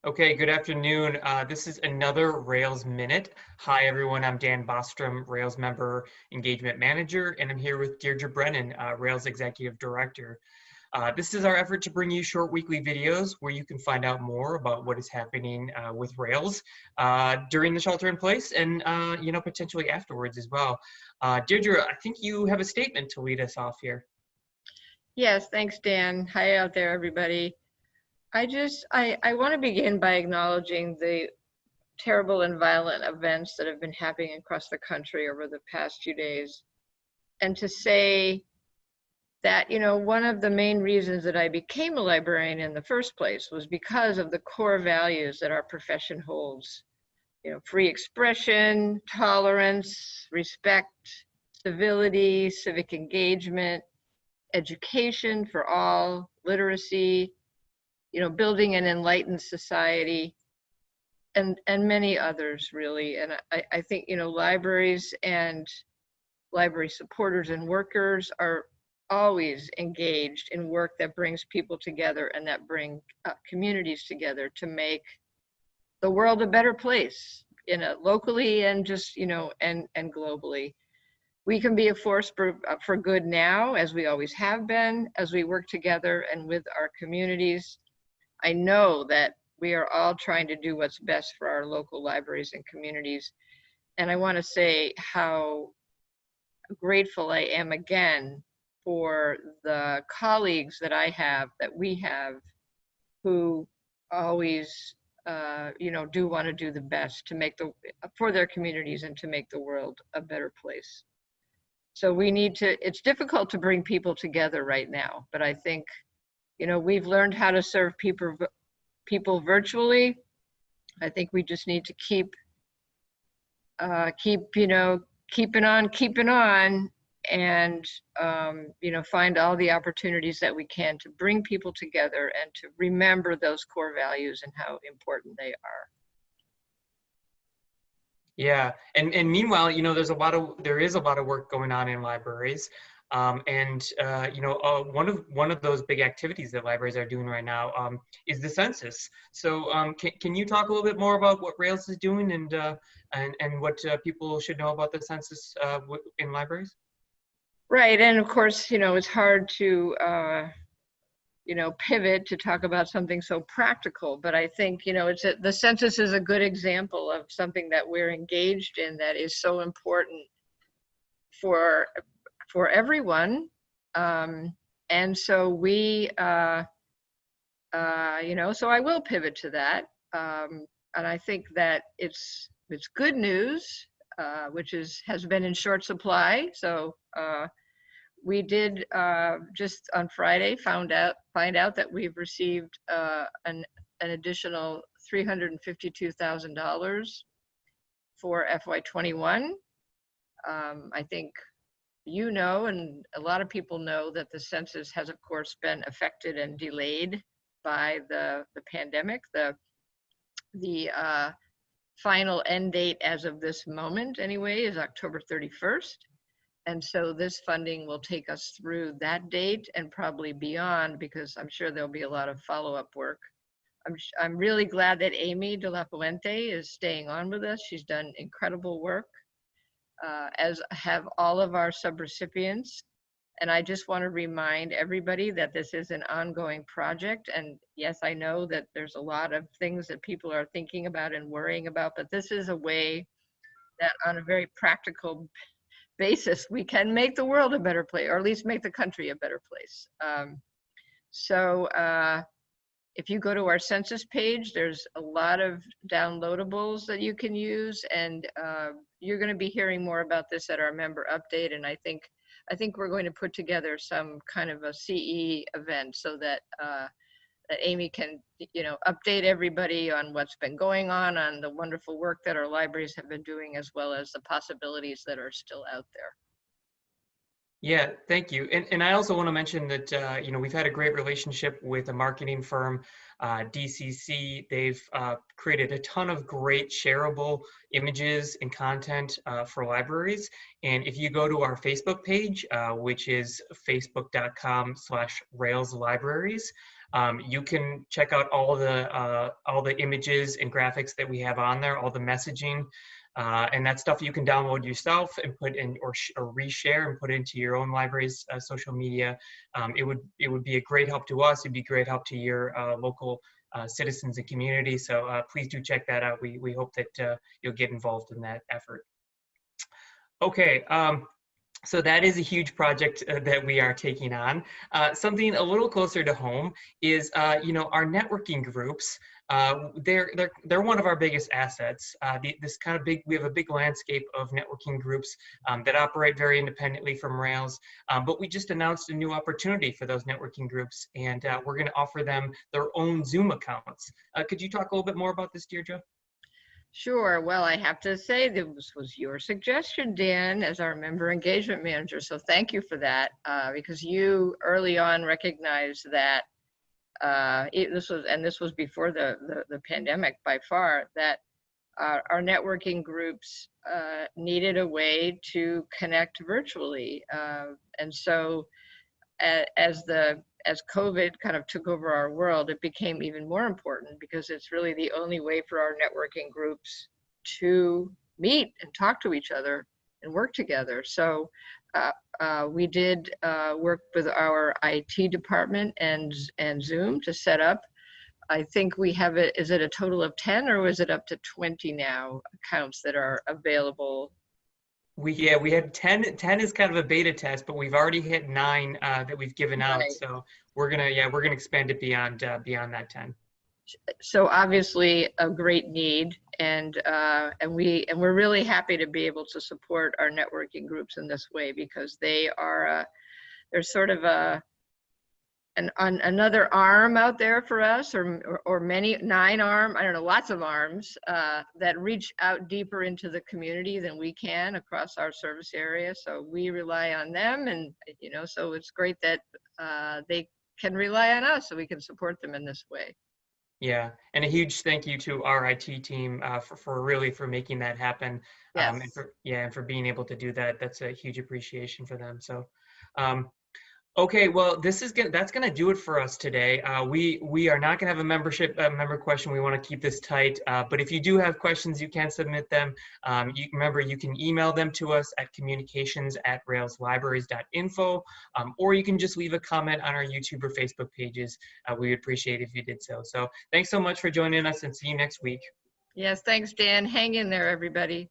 Okay, good afternoon. This is another Rails Minute. Hi, everyone. I'm Dan Bostrom, Rails Member Engagement Manager, and I'm here with Deirdre Brennan, Rails Executive Director. This is our effort to bring you short weekly videos where you can find out more about what is happening with Rails during the shelter in place and potentially afterwards as well. Deirdre, I think you have a statement to lead us off here. Yes, thanks, Dan. Hi out there, everybody. I want to begin by acknowledging the terrible and violent events that have been happening across the country over the past few days. And to say that, one of the main reasons that I became a librarian in the first place was because of the core values that our profession holds. Free expression, tolerance, respect, civility, civic engagement, education for all, literacy, building an enlightened society, and many others really. And I think, libraries and library supporters and workers are always engaged in work that brings people together and that bring communities together to make the world a better place, locally and just, and globally. We can be a force for good now, as we always have been, as we work together and with our communities. I know that we are all trying to do what's best for our local libraries and communities. And I want to say how grateful I am again for the colleagues that we have, who always, do want to do the best to for their communities and to make the world a better place. So it's difficult to bring people together right now, but I think, we've learned how to serve people virtually. I think we just need to keep keeping on, and find all the opportunities that we can to bring people together and to remember those core values and how important they are. Yeah, and meanwhile, there is a lot of work going on in libraries. One of those big activities that libraries are doing right now is the census. So can you talk a little bit more about what Rails is doing and what people should know about the census in libraries? Right, and of course, it's hard to pivot to talk about something so practical, but I think, the census is a good example of something that we're engaged in that is so important for everyone. And so so I will pivot to that. And I think that it's good news, which has been in short supply. So we did just on Friday find out that we've received an additional $352,000 for FY21. I think and a lot of people know that the census has, of course, been affected and delayed by the pandemic. The final end date as of this moment, anyway, is October 31st. And so this funding will take us through that date and probably beyond, because I'm sure there'll be a lot of follow-up work. I'm really glad that Amy de la Fuente is staying on with us. She's done incredible work, as have all of our subrecipients. And I just want to remind everybody that this is an ongoing project. And yes, I know that there's a lot of things that people are thinking about and worrying about, but this is a way that on a very practical basis, we can make the world a better place, or at least make the country a better place. If you go to our census page, there's a lot of downloadables that you can use, and you're going to be hearing more about this at our member update. And I think we're going to put together some kind of a CE event so that that Amy can, update everybody on what's been going on the wonderful work that our libraries have been doing, as well as the possibilities that are still out there. Yeah, thank you. And I also want to mention that, we've had a great relationship with a marketing firm, DCC. They've created a ton of great shareable images and content for libraries. And if you go to our Facebook page, which is facebook.com/Rails Libraries, You can check out all the images and graphics that we have on there, all the messaging. And that stuff you can download yourself and put in or reshare and put into your own library's social media. It would be a great help to us. It'd be a great help to your local citizens and community. So please do check that out. We hope that you'll get involved in that effort. Okay. So that is a huge project that we are taking on. Something a little closer to home is, our networking groups. They're one of our biggest assets. We have a big landscape of networking groups that operate very independently from Rails. But we just announced a new opportunity for those networking groups, and we're going to offer them their own Zoom accounts. Could you talk a little bit more about this, Deirdre? Sure. Well, I have to say this was your suggestion, Dan, as our member engagement manager. So thank you for that, because you early on recognized that this was before the pandemic by far, that our networking groups needed a way to connect virtually, and so as COVID kind of took over our world, it became even more important because it's really the only way for our networking groups to meet and talk to each other and work together. So we did work with our IT department and Zoom to set up. I think we have is it a total of 10 or is it up to 20 now accounts that are available? We had 10 is kind of a beta test, but we've already hit 9 that we've given out. Right. So we're gonna expand it beyond that 10. So obviously a great need, and we're really happy to be able to support our networking groups in this way, because they're sort of another arm out there for us, or many 9 arm, I don't know, lots of arms that reach out deeper into the community than we can across our service area. So we rely on them, and so it's great that they can rely on us, so we can support them in this way. Yeah, and a huge thank you to our IT team for making that happen. Yes. And for being able to do that. That's a huge appreciation for them. So. Okay, well, that's gonna do it for us today. We are not gonna have a member question. We want to keep this tight. But if you do have questions, you can submit them. Remember, you can email them to us at communications@railslibraries.info, or you can just leave a comment on our YouTube or Facebook pages. We would appreciate it if you did so. So thanks so much for joining us, and see you next week. Yes, thanks, Dan. Hang in there, everybody.